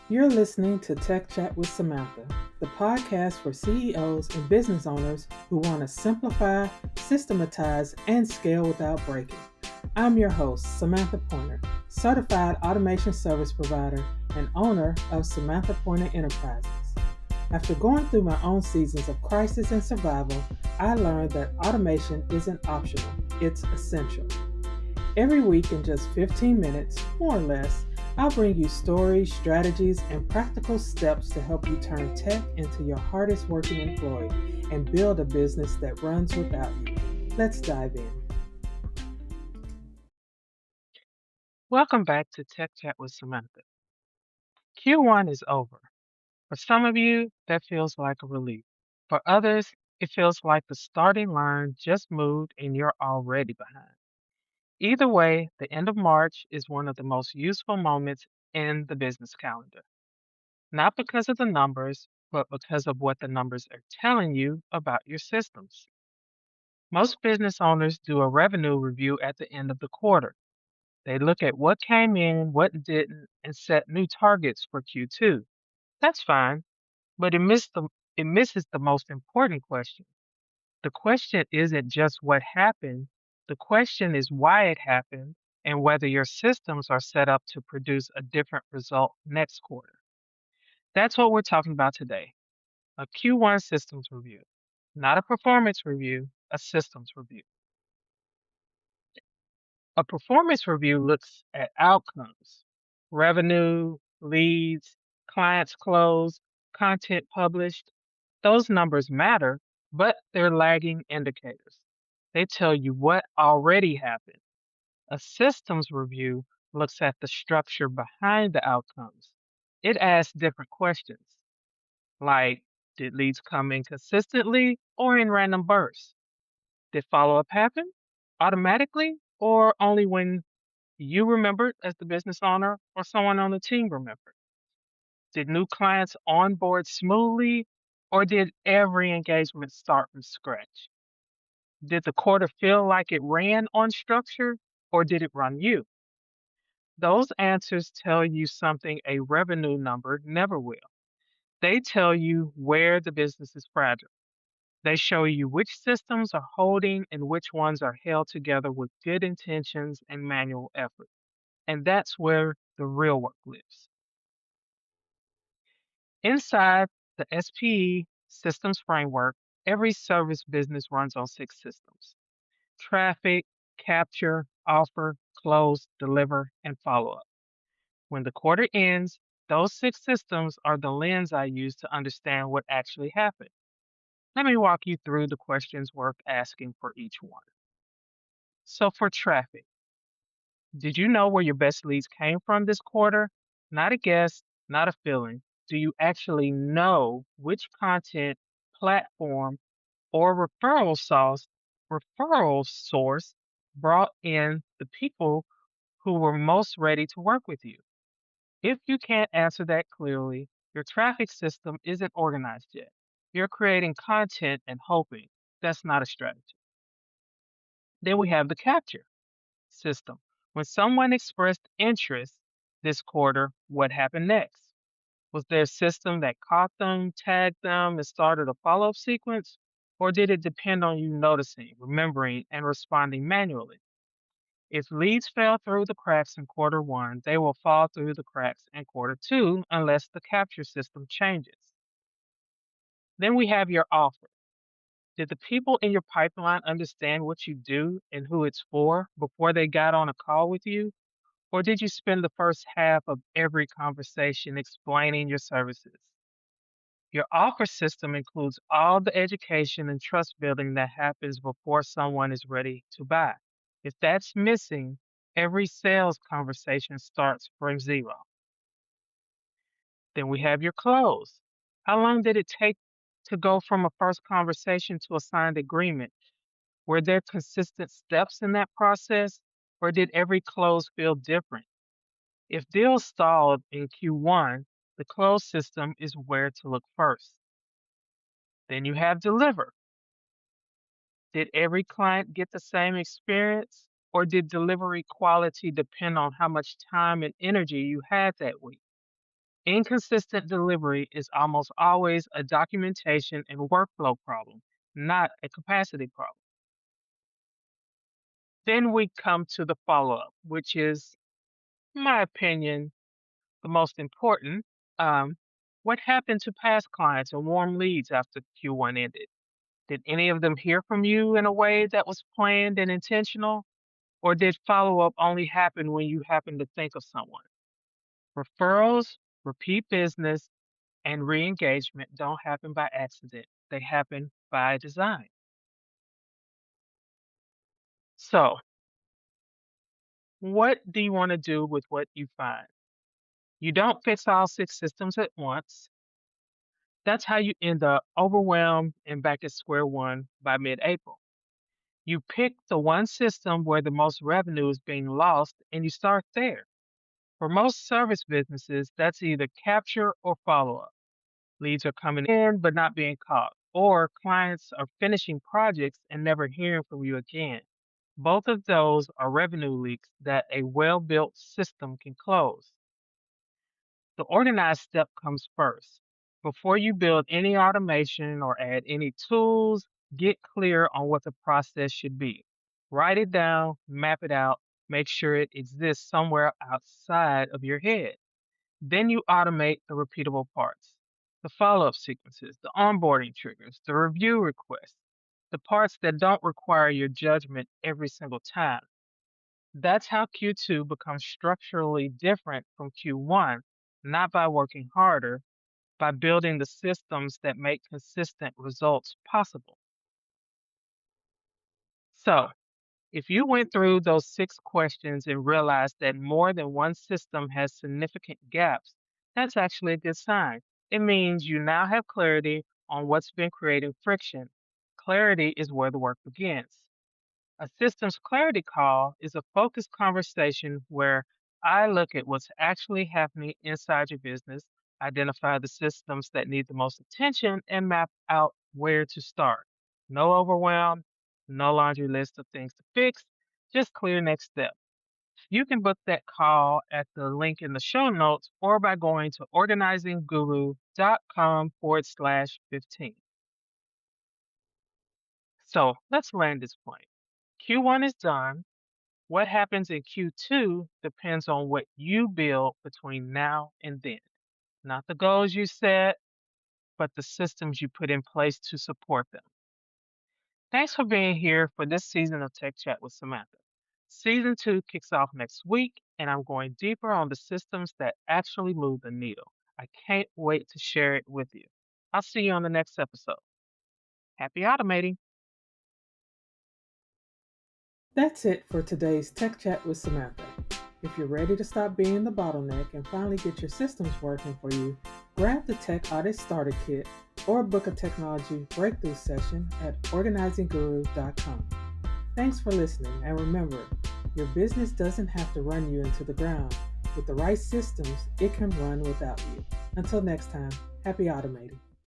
You're listening to Tech Chat with Samantha, the podcast for CEOs and business owners who want to simplify, systematize, and scale without breaking. I'm your host, Samantha Pointer, certified automation service provider and owner of Samantha Pointer Enterprises. After going through my own seasons of crisis and survival, I learned that automation isn't optional, it's essential. Every week, in just 15 minutes, more or less, I'll bring you stories, strategies, and practical steps to help you turn tech into your hardest working employee and build a business that runs without you. Let's dive in. Welcome back to Tech Chat with Samantha. Q1 is over. For some of you, that feels like a relief. For others, it feels like the starting line just moved and you're already behind. Either way, the end of March is one of the most useful moments in the business calendar. Not because of the numbers, but because of what the numbers are telling you about your systems. Most business owners do a revenue review at the end of the quarter. They look at what came in, what didn't, and set new targets for Q2. That's fine, but it misses the most important question. The question isn't just what happened, the question is why it happened and whether your systems are set up to produce a different result next quarter. That's what we're talking about today, a Q1 systems review, not a performance review, a systems review. A performance review looks at outcomes, revenue, leads, clients closed, content published. Those numbers matter, but they're lagging indicators. They tell you what already happened. A systems review looks at the structure behind the outcomes. It asks different questions, like did leads come in consistently or in random bursts? Did follow up happen automatically or only when you remembered as the business owner or someone on the team remembered? Did new clients onboard smoothly or did every engagement start from scratch? Did the quarter feel like it ran on structure or did it run you? Those answers tell you something a revenue number never will. They tell you where the business is fragile. They show you which systems are holding and which ones are held together with good intentions and manual effort. And that's where the real work lives. Inside the SPE Systems Framework, every service business runs on 6 systems: traffic, capture, offer, close, deliver, and follow up. When the quarter ends, those 6 systems are the lens I use to understand what actually happened. Let me walk you through the questions worth asking for each one. So, for traffic, did you know where your best leads came from this quarter? Not a guess, not a feeling. Do you actually know which content, platform, or referral source brought in the people who were most ready to work with you? If you can't answer that clearly, your traffic system isn't organized yet. You're creating content and hoping. That's not a strategy. Then we have the capture system. When someone expressed interest this quarter, what happened next? Was there a system that caught them, tagged them, and started a follow up sequence? Or did it depend on you noticing, remembering, and responding manually? If leads fell through the cracks in quarter 1, they will fall through the cracks in quarter 2 unless the capture system changes. Then we have your offer. Did the people in your pipeline understand what you do and who it's for before they got on a call with you? Or did you spend the first half of every conversation explaining your services? Your offer system includes all the education and trust building that happens before someone is ready to buy. If that's missing, every sales conversation starts from zero. Then we have your close. How long did it take to go from a first conversation to a signed agreement? Were there consistent steps in that process, or did every close feel different? If deals stalled in Q1, the close system is where to look first. Then you have deliver. Did every client get the same experience, or did delivery quality depend on how much time and energy you had that week? Inconsistent delivery is almost always a documentation and workflow problem, not a capacity problem. Then we come to the follow up, which is, in my opinion, the most important. Um, what happened to past clients and warm leads after Q1 ended? Did any of them hear from you in a way that was planned and intentional? Or did follow up only happen when you happened to think of someone? Referrals, repeat business, and re engagement don't happen by accident, they happen by design. So, what do you want to do with what you find? You don't fix all six systems at once. That's how you end up overwhelmed and back at square one by mid April. You pick the one system where the most revenue is being lost and you start there. For most service businesses, that's either capture or follow up. Leads are coming in but not being caught, or clients are finishing projects and never hearing from you again. Both of those are revenue leaks that a well built system can close. The organized step comes first. Before you build any automation or add any tools, get clear on what the process should be. Write it down, map it out, make sure it exists somewhere outside of your head. Then you automate the repeatable parts, the follow up sequences, the onboarding triggers, the review requests, the parts that don't require your judgment every single time. That's how Q2 becomes structurally different from Q1, not by working harder, by building the systems that make consistent results possible. So, if you went through those six questions and realized that more than one system has significant gaps, that's actually a good sign. It means you now have clarity on what's been creating friction. Clarity is where the work begins. A systems clarity call is a focused conversation where I look at what's actually happening inside your business, identify the systems that need the most attention, and map out where to start. No overwhelm, no laundry list of things to fix, just clear next step. You can book that call at the link in the show notes or by going to organizingguru.com/15. So let's land this plane. Q1 is done. What happens in Q2 depends on what you build between now and then. Not the goals you set, but the systems you put in place to support them. Thanks for being here for this season of Tech Chat with Samantha. Season 2 kicks off next week, and I'm going deeper on the systems that actually move the needle. I can't wait to share it with you. I'll see you on the next episode. Happy automating! That's it for today's Tech Chat with Samantha. If you're ready to stop being the bottleneck and finally get your systems working for you, grab the Tech Audit Starter Kit or book a technology breakthrough session at organizingguru.com. Thanks for listening, and remember, your business doesn't have to run you into the ground. With the right systems, it can run without you. Until next time, happy automating.